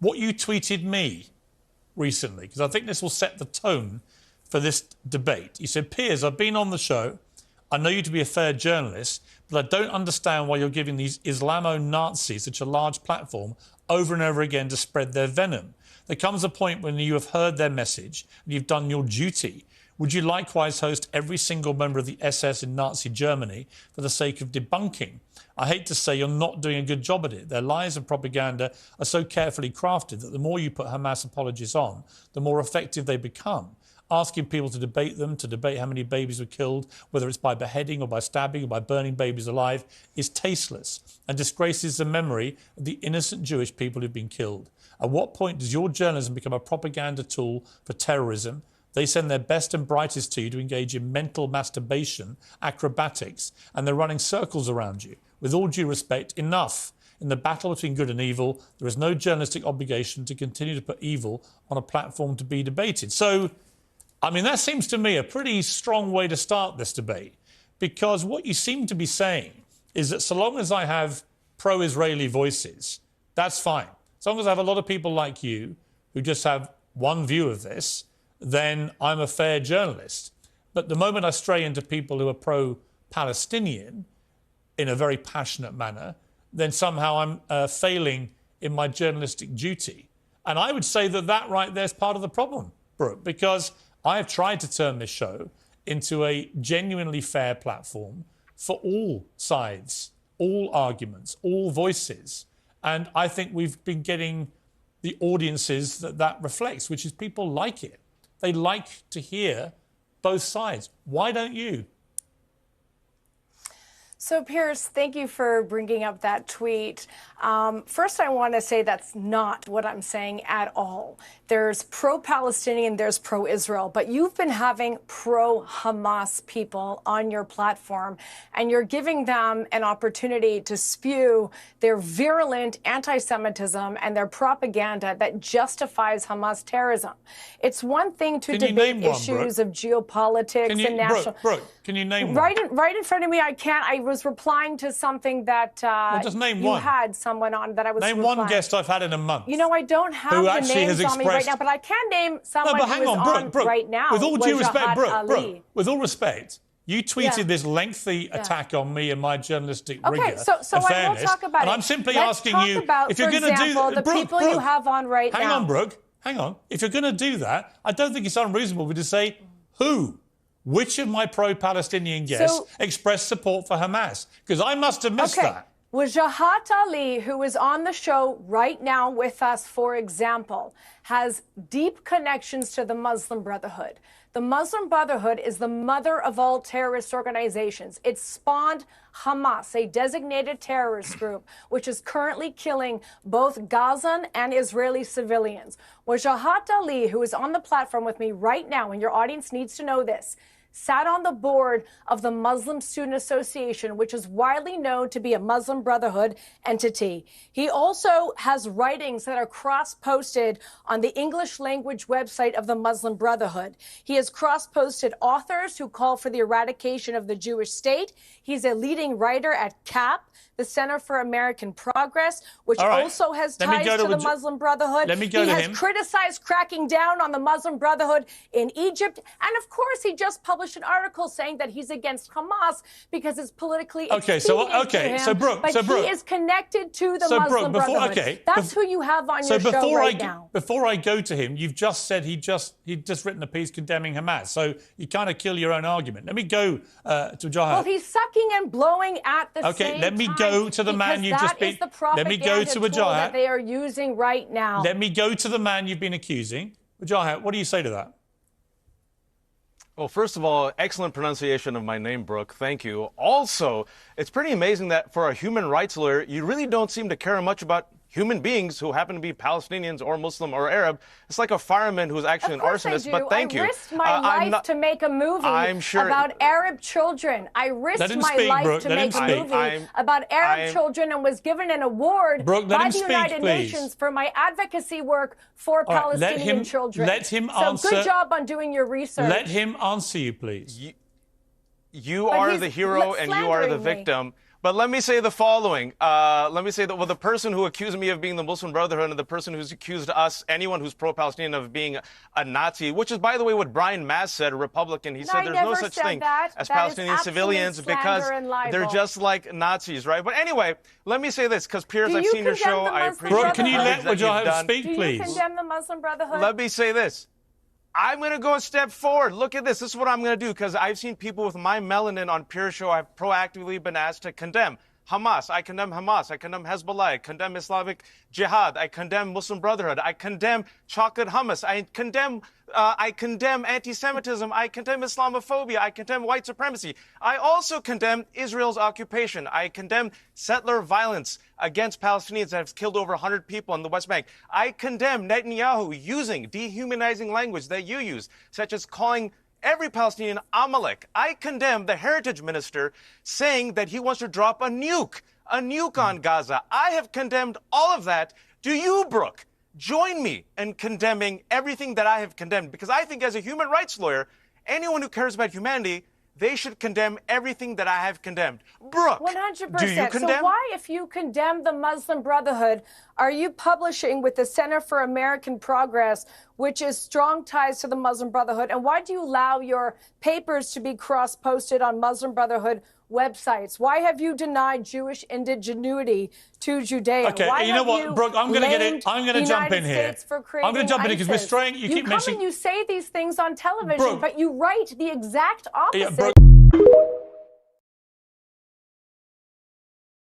what you tweeted me recently, because I think this will set the tone for this debate. You said, Piers, I've been on the show. I know you to be a fair journalist, but I don't understand why you're giving these Islamo-Nazis such a large platform over and over again to spread their venom. There comes a point when you have heard their message and you've done your duty. Would you likewise host every single member of the SS in Nazi Germany for the sake of debunking? I hate to say you're not doing a good job at it. Their lies and propaganda are so carefully crafted that the more you put Hamas apologies on, the more effective they become. Asking people to debate them, to debate how many babies were killed, whether it's by beheading or by stabbing or by burning babies alive, is tasteless and disgraces the memory of the innocent Jewish people who've been killed. At what point does your journalism become a propaganda tool for terrorism? They send their best and brightest to you to engage in mental masturbation, acrobatics, and they're running circles around you. With all due respect, enough. In the battle between good and evil, there is no journalistic obligation to continue to put evil on a platform to be debated. So, I mean, that seems to me a pretty strong way to start this debate, because what you seem to be saying is that so long as I have pro-Israeli voices, that's fine. As long as I have a lot of people like you who just have one view of this, then I'm a fair journalist. But the moment I stray into people who are pro-Palestinian in a very passionate manner, then somehow I'm failing in my journalistic duty. And I would say that that right there is part of the problem, Brooke, because I have tried to turn this show into a genuinely fair platform for all sides, all arguments, all voices. And I think we've been getting the audiences that reflects, which is people like it. They like to hear both sides. Why don't you? So, Piers, thank you for bringing up that tweet. First, I want to say that's not what I'm saying at all. There's pro-Palestinian, there's pro-Israel, but you've been having pro-Hamas people on your platform, and you're giving them an opportunity to spew their virulent anti-Semitism and their propaganda that justifies Hamas terrorism. It's one thing to debate issues of geopolitics and national... Brooke, can you name one? Right in front of me, I can't. I was replying to something that well, just name you one. Had someone on that I was Name replying. one guest I've had in a month. You know, I don't have the names on me right now, but I can name someone who is on right now. With all due respect, Brooke, with all respect, you tweeted this lengthy attack on me and my journalistic rigor and so I fairness, will talk about and it. I'm simply Let's asking talk you about, if you're going to do the people you have on right now. Hang on, Brooke. Hang on. If you're going to do that, I don't think it's unreasonable to say who. Which of my pro-Palestinian guests expressed support for Hamas? Because I must have missed that. Wajahat Ali, who is on the show right now with us, for example, has deep connections to the Muslim Brotherhood. The Muslim Brotherhood is the mother of all terrorist organizations. It spawned Hamas, a designated terrorist group, which is currently killing both Gazan and Israeli civilians. Wajahat Ali, who is on the platform with me right now, and your audience needs to know this, sat on the board of the Muslim Student Association, which is widely known to be a Muslim Brotherhood entity. He also has writings that are cross-posted on the English language website of the Muslim Brotherhood. He has cross-posted authors who call for the eradication of the Jewish state. He's a leading writer at CAP, the Center for American Progress, which also has ties to the Muslim Brotherhood. He has criticized cracking down on the Muslim Brotherhood in Egypt. And of course, he just published an article saying that he's against Hamas because it's politically so Brooke, he is connected to the Muslim Brotherhood. That's who you have on your show right now. Before I go to him, you've just said he'd just written a piece condemning Hamas. So you kind of kill your own argument. Let me go to Jahad. Well, he's sucking and blowing at the same time. Let me go to the man you've just been. Let me go to Wajahat that they are using right now. Let me go to the man you've been accusing. Wajahat, what do you say to that? Well, first of all, excellent pronunciation of my name, Brooke. Thank you. Also, it's pretty amazing that for a human rights lawyer, you really don't seem to care much about human beings who happen to be Palestinians or Muslim or Arab. It's like a fireman who's actually an arsonist, but thank you. I risked my life to make a movie about Arab children. I risked my life to make a movie about Arab children and was given an award by the United Nations for my advocacy work for Palestinian children. Let him answer. So good job on doing your research. Let him answer you, please. You are the hero and you are the victim. But let me say the following. Let me say that, well, the person who accused me of being the Muslim Brotherhood and the person who's accused us, anyone who's pro-Palestinian, of being a Nazi, which is, by the way, what Brian Mass said, a Republican. He said there's no such thing as Palestinian civilians because they're just like Nazis, right? But anyway, let me say this, because Piers, I've seen your show. I appreciate Brooke, can you let Wajahat speak, please? please? Do you condemn the Muslim Brotherhood? Let me say this. I'm going to go a step forward. Look at this. This is what I'm going to do, because I've seen people with my melanin on Piers' show. I've proactively been asked to condemn Hamas. I condemn Hamas. I condemn Hezbollah. I condemn Islamic Jihad. I condemn Muslim Brotherhood. I condemn chocolate hummus. I condemn anti-Semitism. I condemn Islamophobia. I condemn white supremacy. I also condemn Israel's occupation. I condemn settler violence against Palestinians that have killed over 100 people in the West Bank. I condemn Netanyahu using dehumanizing language that you use, such as calling every Palestinian Amalek. I condemn the heritage minister saying that he wants to drop a nuke on Gaza. I have condemned all of that. Do you, Brooke, join me in condemning everything that I have condemned? Because I think as a human rights lawyer, anyone who cares about humanity, they should condemn everything that I have condemned. Brooke, 100%. do you condemn? So why, if you condemn the Muslim Brotherhood, are you publishing with the Center for American Progress, which is strong ties to the Muslim Brotherhood? And why do you allow your papers to be cross-posted on Muslim Brotherhood websites? Why have you denied Jewish indigeneity to Judea? Okay, why you know what, Brooke, I'm going to get it. I'm going to jump in here. I'm going to jump in here because we're straying. You keep come mentioning. And you say these things on television, Brooke, but you write the exact opposite. Yeah, Brooke.